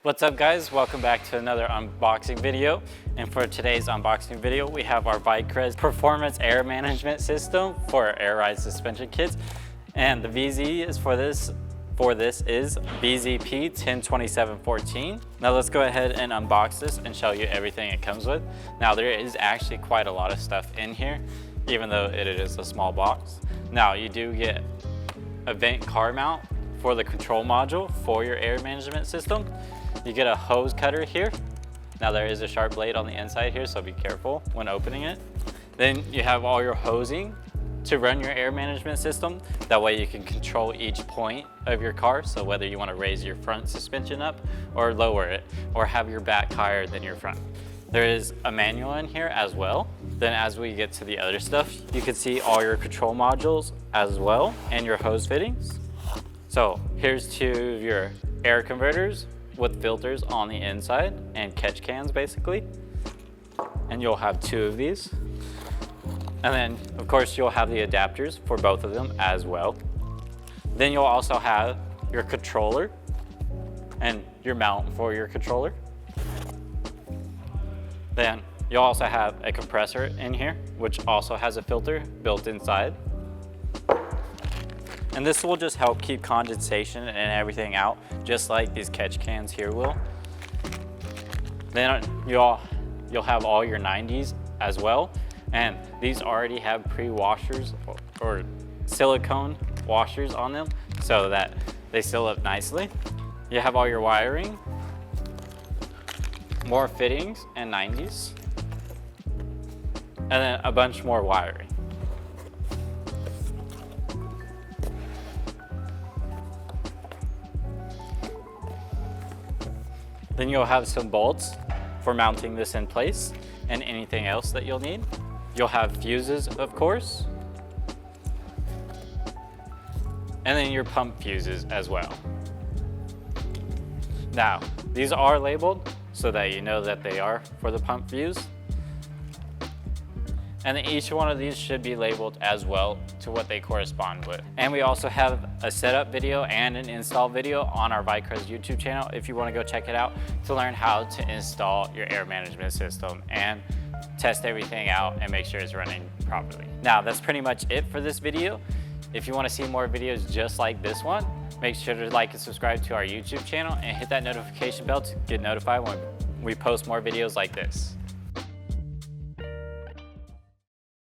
What's up guys, welcome back to another unboxing video. And for today's unboxing video, we have our Vicrez Performance Air Management System for air ride suspension kits. And the VZ is for this is vzp102714. Now let's go ahead and unbox this and show you everything it comes with. Now there is actually quite a lot of stuff in here, even though it is a small box. Now you do get a vent car mount for the control module for your air management system. You get a hose cutter here. Now there is a sharp blade on the inside here, so be careful when opening it. Then you have all your hosing to run your air management system. That way you can control each point of your car. So whether you want to raise your front suspension up or lower it, or have your back higher than your front. There is a manual in here as well. Then as we get to the other stuff, you can see all your control modules as well and your hose fittings. So here's two of your air converters with filters on the inside and catch cans basically. And you'll have two of these. And then of course you'll have the adapters for both of them as well. Then you'll also have your controller and your mount for your controller. Then you'll also have a compressor in here, which also has a filter built inside. And this will just help keep condensation and everything out, just like these catch cans here will. Then you'll have all your 90s as well. And these already have pre-washers or silicone washers on them so that they seal up nicely. You have all your wiring, more fittings and 90s, and then a bunch more wiring. Then you'll have some bolts for mounting this in place and anything else that you'll need. You'll have fuses, of course, and then your pump fuses as well. Now, these are labeled so that you know that they are for the pump fuse. And then each one of these should be labeled as well to what they correspond with. And we also have a setup video and an install video on our Vicrez YouTube channel if you want to go check it out to learn how to install your air management system and test everything out and make sure it's running properly. Now that's pretty much it for this video. If you want to see more videos just like this one, make sure to like and subscribe to our YouTube channel and hit that notification bell to get notified when we post more videos like this.